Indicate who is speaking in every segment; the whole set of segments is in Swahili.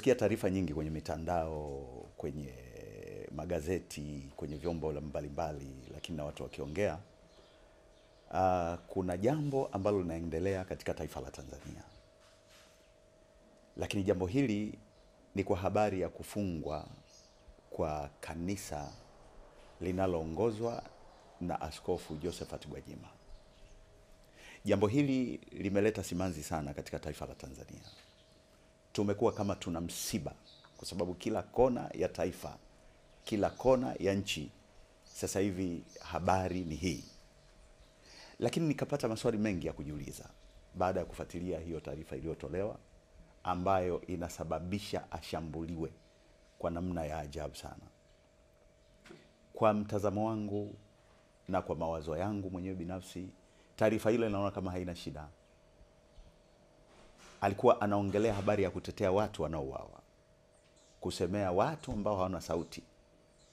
Speaker 1: Tumesikia taarifa nyingi kwenye mitandao, kwenye magazeti, kwenye vyombo mbalimbali, lakini na watu wakiongea. Kuna jambo ambalo linaendelea katika taifa la Tanzania. Lakini jambo hili ni kwa habari ya kufungwa kwa kanisa linaloongozwa na Askofu Josephat Gwajima. Jambo hili limeleta simanzi sana katika taifa la Tanzania. Tumekuwa kama tuna msiba, kwa sababu kila kona ya taifa, kila kona ya nchi, sasa hivi habari ni hii. Lakini nikapata maswali mengi ya kujiuliza baada ya kufuatilia hiyo taarifa iliyotolewa, ambayo inasababisha ashambuliwe kwa namna ya ajabu sana. Kwa mtazamo wangu na kwa mawazo yangu mwenyewe binafsi, taarifa ile naona kama haina shida. Alikuwa anaongelea habari ya kutetea watu wanaouawa, kusemea watu ambao hawana sauti,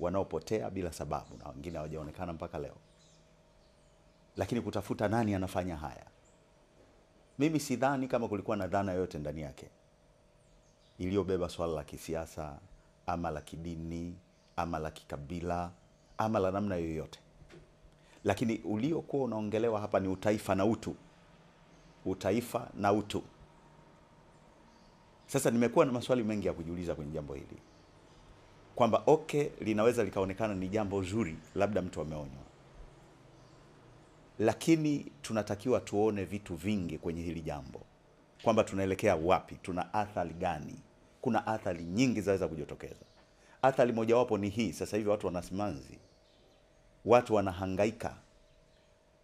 Speaker 1: wanaopotea bila sababu na wengine hawajaonekana mpaka leo. Lakini kutafuta nani anafanya haya, mimi sidhani kama kulikuwa na dhana yoyote ndani yake iliyobeba swala la kisiasa ama la kidini ama la kikabila ama la namna yoyote. Lakini uliokuwa unaongelewa hapa ni utaifa na utu. Utaifa na utu. Sasa nimekuwa na maswali mengi ya kujiuliza kwenye jambo hili, kwamba linaweza likaonekana ni jambo zuri, labda mtu ameonywa, lakini tunatakiwa tuone vitu vingi kwenye hili jambo, kwamba tunaelekea wapi, tuna athari gani. Kuna athari nyingi zaweza kujitokeza. Athari mojawapo ni hii: sasa hivi watu wanasimanzi, watu wanahangaika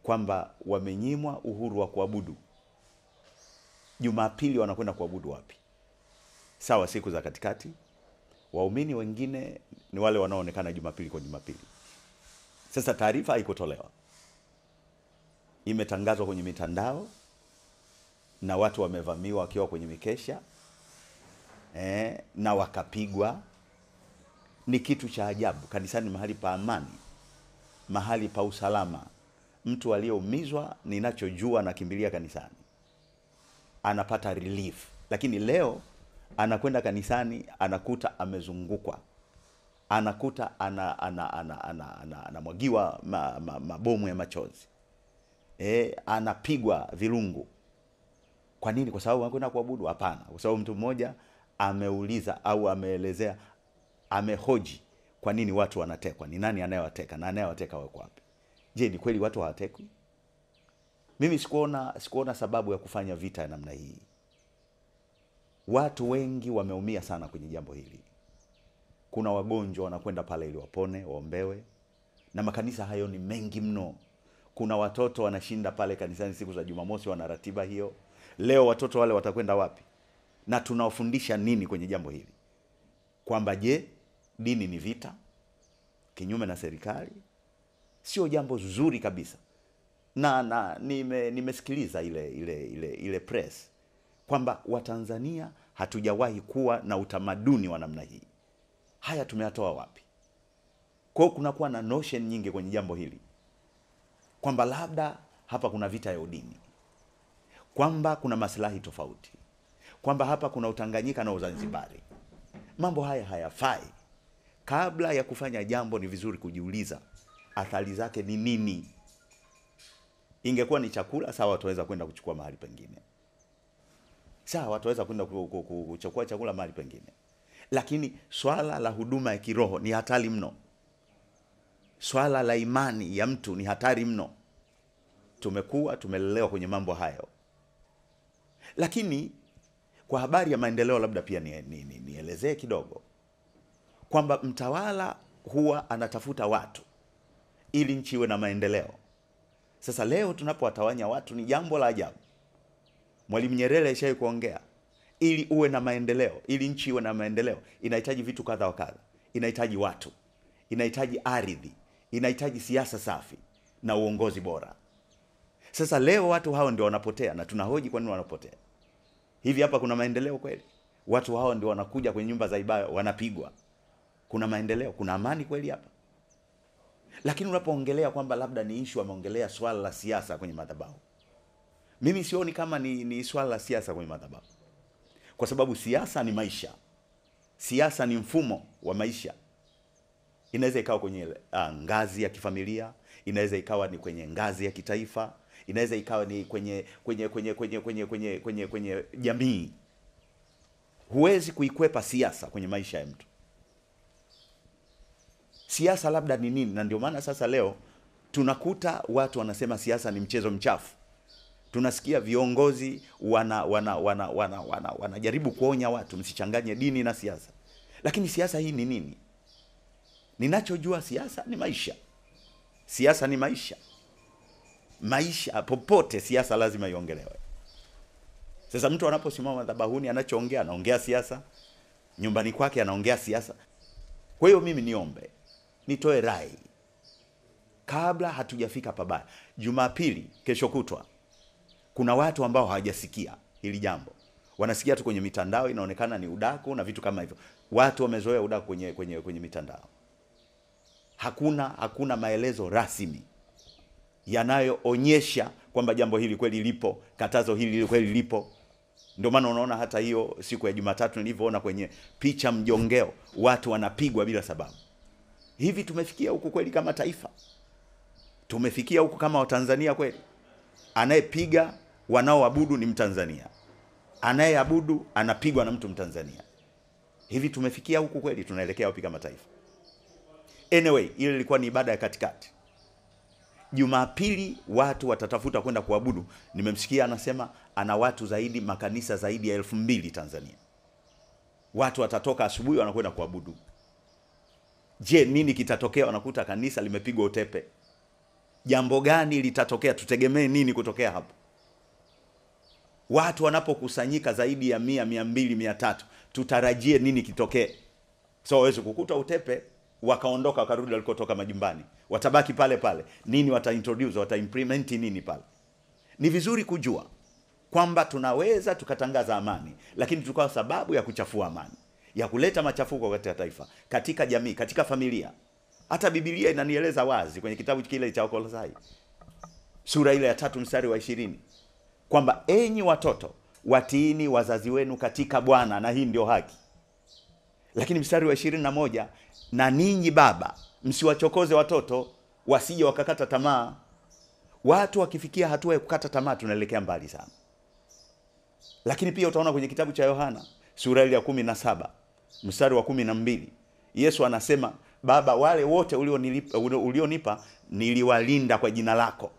Speaker 1: kwamba wamenyimwa uhuru wa kuabudu. Jumapili wanakwenda kuabudu wapi? Sawa, siku za katikati waumini wengine ni wale wanaoonekana Jumapili kwa Jumapili. Sasa taarifa haikutolewa, imetangazwa kwenye mitandao na watu wamevamiwa wakiwa kwenye mikesha na wakapigwa. Ni kitu cha ajabu. Kanisani mahali pa amani, mahali pa usalama. Mtu aliyeumizwa, ninachojua, anakimbilia kanisani, anapata relief. Lakini leo anakwenda kanisani, anakuta amezungukwa, anakuta anamwagiwa mabomu ya machozi, anapigwa virungu. Kwa nini? Kwa sababu anakwenda kuabudu? Hapana, kwa sababu mtu mmoja ameuliza au ameelezea, amehoji kwa nini watu wanatekwa, ni nani anayewateka na anayewateka wako wapi. Je, ni kweli watu hawatekwi? Mimi sikuona sababu ya kufanya vita ya namna hii. Watu wengi wameumia sana kwenye jambo hili. Kuna wagonjwa wanakwenda pale ili wapone, waombewe, na makanisa hayo ni mengi mno. Kuna watoto wanashinda pale kanisani siku za Jumamosi, wana ratiba hiyo. Leo watoto wale watakwenda wapi? Na tunawafundisha nini kwenye jambo hili? Kwamba je, dini ni vita kinyume na serikali? Sio jambo zuri kabisa. Na nimesikiliza ile press kwamba Watanzania hatujawahi kuwa na utamaduni wa namna hii. Haya tumeyatoa wapi? Kwa hiyo kunakuwa na notion nyingi kwenye jambo hili, kwamba labda hapa kuna vita ya udini, kwamba kuna maslahi tofauti, kwamba hapa kuna Utanganyika na Uzanzibari. Mambo haya hayafai. Kabla ya kufanya jambo ni vizuri kujiuliza athari zake ni nini. Ingekuwa ni chakula, sawa, watu waweza kwenda kuchukua mahali pengine. Sawa, watu waweza kwenda kuchukua chakula mahali pengine. Lakini swala la huduma ya kiroho ni hatari mno. Swala la imani ya mtu ni hatari mno. Tumelelewa kwenye mambo hayo. Lakini kwa habari ya maendeleo, labda pia nielezee kidogo kwamba mtawala huwa anatafuta watu ili nchi iwe na maendeleo. Sasa leo tunapowatawanya watu ni jambo la ajabu. Mwalimu Nyerere alishawahi kuongea, ili uwe na maendeleo, ili nchi iwe na maendeleo, inahitaji vitu kadha wa kadha. Inahitaji watu, inahitaji ardhi, inahitaji siasa safi na uongozi bora. Sasa leo watu hao ndio wanapotea, na tunahoji kwa nini wanapotea. Hivi hapa kuna maendeleo kweli? Watu hao ndio wanakuja kwenye nyumba za ibada wanapigwa. Kuna maendeleo? Kuna amani kweli hapa? Lakini unapoongelea kwamba labda ni issue, ameongelea swala la siasa kwenye madhabahu, mimi sioni kama ni swala la siasa kwenye madhabahu, kwa sababu siasa ni maisha. Siasa ni mfumo wa maisha. Inaweza ikawa kwenye ngazi ya kifamilia, inaweza ikawa ni kwenye ngazi ya kitaifa, inaweza ikawa ni kwenye jamii. Huwezi kuikwepa siasa kwenye maisha ya mtu. Siasa labda ni nini? Na ndio maana sasa leo tunakuta watu wanasema siasa ni mchezo mchafu. Tunasikia viongozi wanajaribu kuonya watu msichanganye dini na siasa. Lakini siasa hii ni nini? Ninachojua siasa ni maisha. Siasa ni maisha. Maisha popote siasa lazima iongelewe. Sasa mtu anaposimama madhabahuni anachoongea, anaongea siasa. Nyumbani kwake anaongea siasa. Kwa hiyo mimi niombe, nitoe rai kabla hatujafika pabaya. Jumapili kesho kutwa kuna watu ambao hawajasikia hili jambo. Wanasikia tu kwenye mitandao, inaonekana ni udaku na vitu kama hivyo. Watu wamezoea udaku kwenye mitandao. Hakuna maelezo rasmi yanayoonyesha kwamba jambo hili kweli lipo, katazo hili kweli lipo. Ndio maana unaona hata hiyo siku ya Jumatatu nilivyoona kwenye picha mjongeo, watu wanapigwa bila sababu. Hivi tumefikia huku kweli kama taifa? Tumefikia huku kama Watanzania kweli? Anayepiga wanaoabudu ni Mtanzania, anayeabudu anapigwa na mtu Mtanzania. Hivi tumefikia huku kweli? Tunaelekea wapi kama taifa? Anyway, ile ilikuwa ni ibada ya katikati. Jumapili watu watatafuta kwenda kuabudu. Nimemsikia anasema ana watu zaidi, makanisa zaidi ya 2000 Tanzania. Watu watatoka asubuhi wanakwenda kuabudu. Je, nini kitatokea? Wanakuta kanisa limepigwa utepe. Jambo gani litatokea? Tutegemee nini kutokea hapo? Watu wanapokusanyika zaidi ya 100, 200, 300, tutarajie nini kitokee? So waweze kukuta utepe wakaondoka wakarudi walikotoka majumbani. Watabaki pale pale. Nini wataintroduce, wataimplement nini pale? Ni vizuri kujua kwamba tunaweza tukatangaza amani, lakini tukao sababu ya kuchafua amani, ya kuleta machafuko katika taifa, katika jamii, katika familia. Hata Biblia inanieleza wazi kwenye kitabu kile cha Wakolosai sura ile ya 3 mstari wa 20 kwamba enyi watoto watiini wazazi wenu katika Bwana, na hii ndio haki. Lakini mstari wa 21, na ninyi baba msiwachokoze watoto wasije wakakata tamaa. Watu wakifikia hatua ya kukata tamaa tunaelekea mbali sana. Lakini pia utaona kwenye kitabu cha Yohana sura ile ya 17 mstari wa 12 Yesu anasema, Baba, wale wote ulionipa niliwalinda kwa jina lako.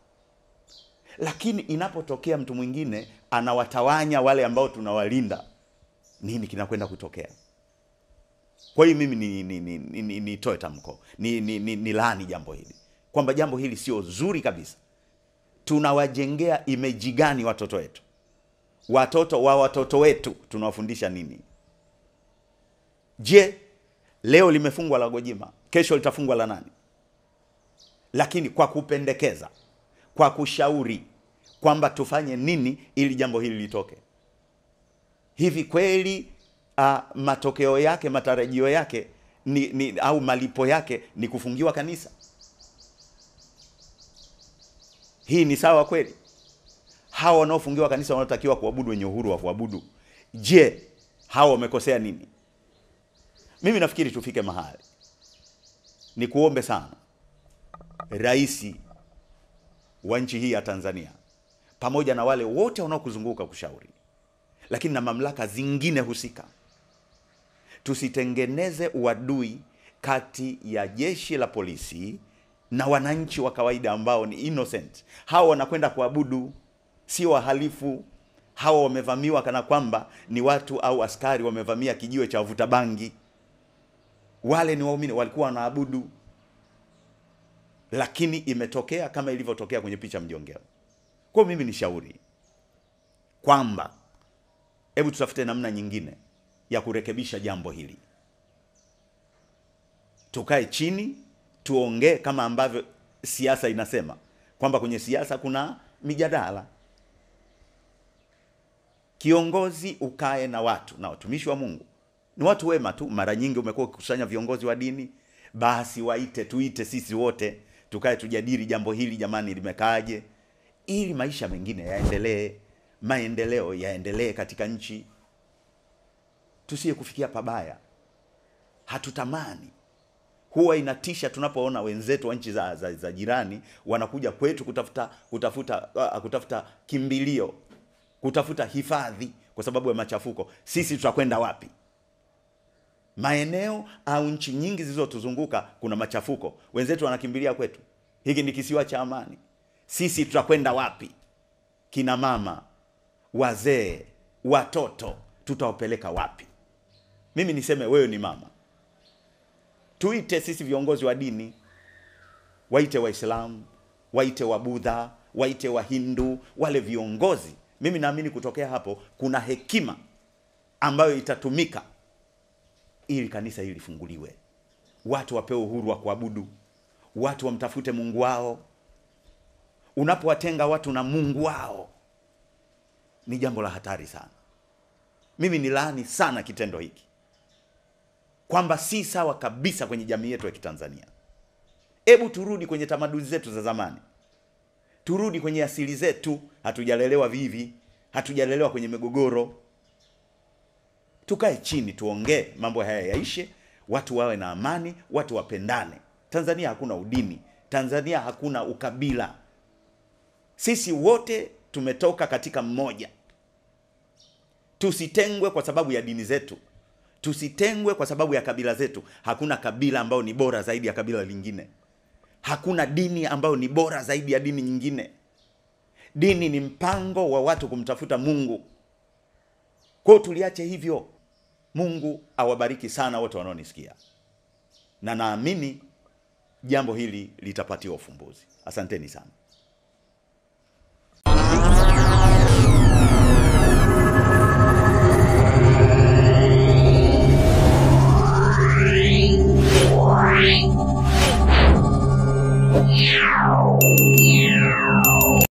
Speaker 1: Lakini inapotokea mtu mwingine anawatawanya wale ambao tunawalinda, nini kinakwenda kutokea? Kwa hiyo mimi nitoe tamko, ni laani jambo hili, kwamba jambo hili sio zuri kabisa. Tunawajengea image gani watoto wetu? Watoto wa watoto wetu tunawafundisha nini? Je, leo limefungwa la Gwajima, kesho litafungwa la nani? Lakini kwa kupendekeza, kwa kushauri kwamba tufanye nini ili jambo hili litoke. Hivi kweli matokeo yake, matarajio yake au malipo yake ni kufungiwa kanisa? Hii ni sawa kweli? Hao wanaofungiwa kanisa wanatakiwa kuabudu, wenye uhuru wa kuabudu. Je, hao wamekosea nini? Mimi nafikiri tufike mahali ni kuombe sana rais wa nchi hii ya Tanzania, pamoja na wale wote wanaokuzunguka kushauri, lakini na mamlaka zingine husika, tusitengeneze uadui kati ya jeshi la polisi na wananchi wa kawaida ambao ni innocent. Hao wanakwenda kuabudu, sio wahalifu. Hao wamevamiwa kana kwamba ni watu au askari wamevamia kijiwe cha wavuta bangi. Wale ni waumini, walikuwa wanaabudu. Lakini imetokea kama ilivyotokea kwenye picha mjongeo. Kwa mimi ni shauri kwamba hebu tutafute namna nyingine ya kurekebisha jambo hili. Tukae chini, tuongee kama ambavyo siasa inasema, kwamba kwenye siasa kuna mijadala. Kiongozi ukae na watu, na watumishi wa Mungu ni watu wema tu. Mara nyingi umekuwa ukikusanya viongozi wa dini, basi tuite sisi wote, tukae tujadili jambo hili, jamani limekaaje, ili maisha mengine yaendelee, maendeleo yaendelee katika nchi. Tusiye kufikia pabaya. hatutamani. Huwa inatisha tunapoona wenzetu wa nchi za jirani wanakuja kwetu kutafuta kimbilio, kutafuta hifadhi kwa sababu ya machafuko. Sisi tutakwenda wapi? Maeneo au nchi nyingi zilizotuzunguka kuna machafuko, wenzetu wanakimbilia kwetu. Hiki ni kisiwa cha amani. Sisi tutakwenda wapi? Kina mama, wazee, watoto tutawapeleka wapi? Mimi niseme wewe ni mama. Tuite sisi viongozi wa dini, waite Waislamu, waite Wabudha, waite Wahindu, wale viongozi. Mimi naamini kutokea hapo kuna hekima ambayo itatumika ili kanisa hili lifunguliwe. Watu wapewe uhuru wa kuabudu, watu wamtafute Mungu wao. Unapowatenga watu na Mungu wao ni jambo la hatari sana. Mimi nilaani sana kitendo hiki, kwamba si sawa kabisa kwenye jamii yetu ya Kitanzania. Hebu turudi kwenye tamaduni zetu za zamani. Turudi kwenye asili zetu. Hatujalelewa vivi, hatujalelewa kwenye migogoro. Tukae chini tuongee, mambo haya yaishe, watu wawe na amani, watu wapendane. Tanzania hakuna udini, Tanzania hakuna ukabila. Sisi wote tumetoka katika mmoja. Tusitengwe kwa sababu ya dini zetu. Tusitengwe kwa sababu ya kabila zetu. Hakuna kabila ambao ni bora zaidi ya kabila lingine. Hakuna dini ambayo ni bora zaidi ya dini nyingine. Dini ni mpango wa watu kumtafuta Mungu. Kwa hiyo tuliache hivyo. Mungu awabariki sana wote wanaonisikia. Na naamini jambo hili litapatiwa ufumbuzi. Asanteni sana.
Speaker 2: Yeah.